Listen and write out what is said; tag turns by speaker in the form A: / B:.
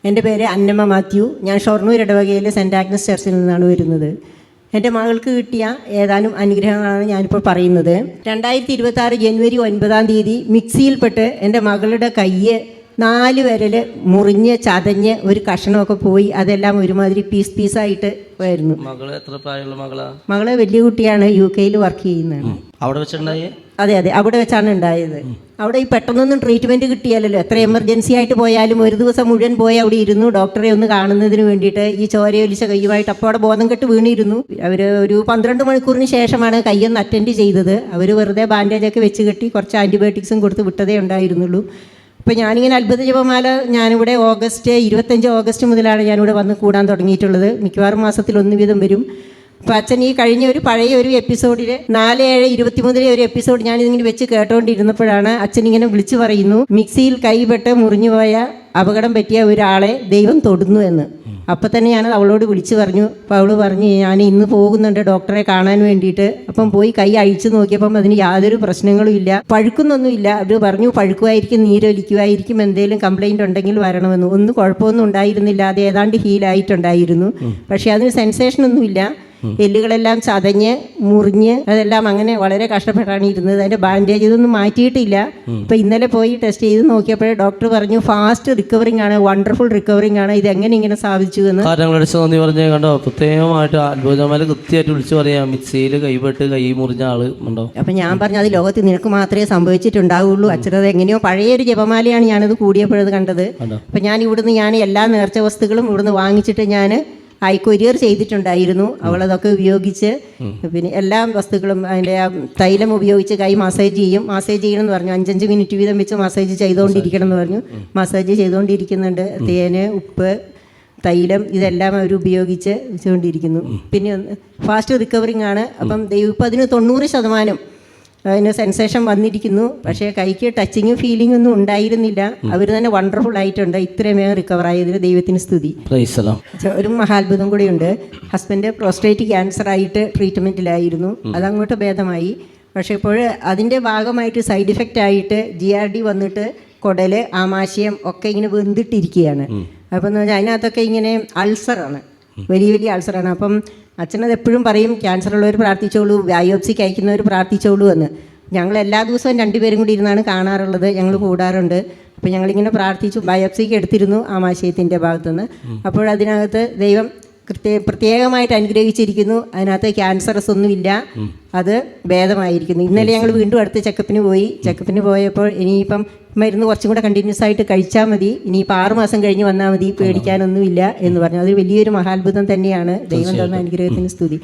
A: എൻ്റെ പേര് അന്നമ്മ മാത്യു. ഞാൻ ഷൊർണൂർ ഇടവകയിലെ സെൻറ്റ് ആഗ്നസ് ചർച്ചിൽ നിന്നാണ് വരുന്നത്. എൻ്റെ മകൾക്ക് കിട്ടിയ ഏതാനും അനുഗ്രഹങ്ങളാണ് ഞാനിപ്പോൾ പറയുന്നത്. 2026 ജനുവരി 9 മിക്സിയിൽപ്പെട്ട് എൻ്റെ മകളുടെ കയ്യ് 4 വിരൽ മുറിഞ്ഞ് ചതഞ്ഞ് ഒരു കഷണമൊക്കെ പോയി. അതെല്ലാം ഒരുമാതിരി പീസായിട്ട് പോയിരുന്നു.
B: മകള് എത്ര പ്രായമുള്ള മകളാ?
A: മകള് വലിയ കുട്ടിയാണ്, UK വർക്ക് ചെയ്യുന്നതാണ്.
B: അവിടെ വെച്ചിട്ടുണ്ടായേ? അതെ,
A: അവിടെ വെച്ചാണ് ഉണ്ടായത്. അവിടെ ഈ പെട്ടെന്നൊന്നും ട്രീറ്റ്മെൻറ്റ് കിട്ടിയാലല്ലോ. എത്ര എമർജൻസി ആയിട്ട് പോയാലും ഒരു ദിവസം മുഴുവൻ പോയി അവിടെ ഇരുന്നു ഡോക്ടറെ ഒന്ന് കാണുന്നതിന് വേണ്ടിയിട്ട്. ഈ ചോരയൊലിച്ച കയ്യുമായിട്ട് അപ്പോൾ അവിടെ ബോധം കെട്ട് വീണിരുന്നു. അവർ ഒരു 12 മണിക്കൂറിന് ശേഷമാണ് കയ്യൊന്ന് അറ്റൻഡ് ചെയ്തത്. അവർ വെറുതെ ബാൻഡേജൊക്കെ വെച്ച് കെട്ടി കുറച്ച് ആൻറ്റിബയോട്ടിക്സും കൊടുത്ത് വിട്ടതേ ഉണ്ടായിരുന്നുള്ളൂ. അപ്പോൾ ഞാനിങ്ങനെ അത്ഭുത ജപമാല ഞാനിവിടെ 25 ഓഗസ്റ്റ് മുതലാണ് ഞാനിവിടെ വന്ന് കൂടാൻ തുടങ്ങിയിട്ടുള്ളത്. മിക്കവാറും മാസത്തിൽ 1 വീതം വരും. അപ്പോൾ അച്ഛൻ ഈ കഴിഞ്ഞ പഴയ ഒരു എപ്പിസോഡിൽ 4/7/23 ഒരു എപ്പിസോഡ് ഞാനിതിങ്ങനെ വെച്ച് കേട്ടോണ്ടിരുന്നപ്പോഴാണ് അച്ഛൻ ഇങ്ങനെ വിളിച്ചു പറയുന്നു, മിക്സിയിൽ കൈപ്പെട്ട് മുറിഞ്ഞുപോയ അപകടം പറ്റിയ ഒരാളെ ദൈവം തൊടുന്നു എന്ന്. അപ്പം തന്നെ ഞാൻ അവളോട് വിളിച്ചു പറഞ്ഞു. അപ്പോൾ അവൾ പറഞ്ഞു, ഞാൻ ഇന്ന് പോകുന്നുണ്ട് ഡോക്ടറെ കാണാൻ വേണ്ടിയിട്ട്. അപ്പം പോയി കൈ അഴിച്ചു നോക്കിയപ്പം അതിന് യാതൊരു പ്രശ്നങ്ങളും ഇല്ല, പഴുക്കുന്നൊന്നുമില്ല. അവർ പറഞ്ഞു പഴുക്കുമായിരിക്കും, നീരൊലിക്കുമായിരിക്കും, എന്തെങ്കിലും കംപ്ലൈൻറ്റ് ഉണ്ടെങ്കിൽ വരണമെന്ന്. ഒന്നും കുഴപ്പമൊന്നും ഉണ്ടായിരുന്നില്ല, അത് ഏതാണ്ട് ഹീലായിട്ടുണ്ടായിരുന്നു. പക്ഷേ അതിന് സെൻസേഷനൊന്നുമില്ല. എല്ലുകളെല്ലാം ചതഞ്ഞ് മുറിഞ്ഞ് അതെല്ലാം അങ്ങനെ വളരെ കഷ്ടപ്പെട്ടാണ് ഇരുന്നത്. അതിൻ്റെ ബാൻഡേജ് ഇതൊന്നും മാറ്റിയിട്ടില്ല. അപ്പോൾ ഇന്നലെ പോയി ടെസ്റ്റ് ചെയ്ത് നോക്കിയപ്പോഴേ ഡോക്ടർ പറഞ്ഞു ഫാസ്റ്റ് റിക്കവറിങ് ആണ്, വണ്ടർഫുൾ റിക്കവറിങ് ആണ്. ഇത് എങ്ങനെ ഇങ്ങനെ സാധിച്ചു എന്ന്
B: പറഞ്ഞ കണ്ടോ. പ്രത്യേകമായിട്ട് അത്ഭുതമാല കൃത്യമായിട്ട് വിളിച്ചു പറയാം, മിക്സിയിൽ കൈപ്പെട്ട് കൈ മുറിഞ്ഞ ആള് ഉണ്ടോ.
A: അപ്പം ഞാൻ പറഞ്ഞു അത് ലോകത്ത് നിനക്ക് മാത്രമേ സംഭവിച്ചിട്ടുണ്ടാവുള്ളൂ. അച്ഛനത് എങ്ങനെയോ പഴയൊരു ജപമാലയാണ് ഞാനത് കൂടിയപ്പോഴത് കണ്ടത്. അപ്പം ഞാൻ എല്ലാ നേർച്ച വസ്തുക്കളും ഇവിടുന്ന് വാങ്ങിച്ചിട്ട് ഞാൻ കൊരിയർ ചെയ്തിട്ടുണ്ടായിരുന്നു. അവളതൊക്കെ ഉപയോഗിച്ച് പിന്നെ എല്ലാ വസ്തുക്കളും അതിൻ്റെ തൈലം ഉപയോഗിച്ച് കൈ മസാജ് ചെയ്യണം എന്ന് പറഞ്ഞു. 5 മിനിറ്റ് വീതം വെച്ച് മസാജ് ചെയ്തുകൊണ്ടിരിക്കണം എന്ന് പറഞ്ഞു. മസാജ് ചെയ്തുകൊണ്ടിരിക്കുന്നുണ്ട്. തേന്, ഉപ്പ്, തൈലം ഇതെല്ലാം അവർ ഉപയോഗിച്ച് വെച്ചുകൊണ്ടിരിക്കുന്നു. പിന്നെ ഫാസ്റ്റ് റിക്കവറിങ് ആണ്. അപ്പം ഇപ്പം അതിന് 90% അതിന് സെൻസേഷൻ വന്നിരിക്കുന്നു. പക്ഷേ കൈക്ക് ടച്ചിങ്ങും ഫീലിംഗ് ഒന്നും ഉണ്ടായിരുന്നില്ല. അവർ തന്നെ വണ്ടർഫുൾ ആയിട്ടുണ്ട്. ഇത്രയും വേഗം റിക്കവർ ആയതിന് ദൈവത്തിന് സ്തുതി. ഒരു മഹാത്ഭുതം കൂടിയുണ്ട്. ഹസ്ബൻഡ് പ്രോസ്റ്റേറ്റ് ക്യാൻസർ ആയിട്ട് ട്രീറ്റ്മെൻറ്റിലായിരുന്നു. അതങ്ങോട്ട് ഭേദമായി. പക്ഷേ ഇപ്പോൾ അതിൻ്റെ ഭാഗമായിട്ട് സൈഡ് ഇഫക്റ്റ് ആയിട്ട് GRD വന്നിട്ട് കുടൽ, ആമാശയം ഒക്കെ ഇങ്ങനെ വെന്തിട്ടിരിക്കുകയാണ്. അപ്പം എന്ന് വെച്ചാൽ അതിനകത്തൊക്കെ ഇങ്ങനെ അൾസറാണ്, വലിയ അൾസറാണ്. അപ്പം അച്ഛനത് എപ്പോഴും പറയും, ക്യാൻസർ ഉള്ളവർ പ്രാർത്ഥിച്ചോളൂ, ബയോപ്സിക്ക് അയക്കുന്നവർ പ്രാർത്ഥിച്ചോളൂ എന്ന്. ഞങ്ങൾ എല്ലാ ദിവസവും 2 പേരും കൂടി ഇരുന്നാണ് കാണാറുള്ളത്, ഞങ്ങൾ കൂടാറുണ്ട്. അപ്പോൾ ഞങ്ങളിങ്ങനെ പ്രാർത്ഥിച്ചു. ബയോപ്സിക്ക് എടുത്തിരുന്നു ആമാശയത്തിൻ്റെ ഭാഗത്തുനിന്ന്. അപ്പോഴതിനകത്ത് ദൈവം പ്രത്യേകമായിട്ട് അനുഗ്രഹിച്ചിരിക്കുന്നു. അതിനകത്ത് ക്യാൻസറസ് ഒന്നുമില്ല, അത് ഭേദമായിരിക്കുന്നു. ഇന്നലെ ഞങ്ങൾ വീണ്ടും അടുത്ത ചെക്കപ്പിന് പോയപ്പോൾ ഇനിയിപ്പം മരുന്ന് കുറച്ചും കൂടെ കണ്ടിന്യൂസ് ആയിട്ട് കഴിച്ചാൽ മതി, ഇനിയിപ്പോൾ 6 മാസം കഴിഞ്ഞ് വന്നാൽ മതി, പേടിക്കാനൊന്നുമില്ല എന്ന് പറഞ്ഞു. അത് വലിയൊരു മഹാത്ഭുതം തന്നെയാണ്. ദൈവം തന്ന അനുഗ്രഹത്തിന് സ്തുതി.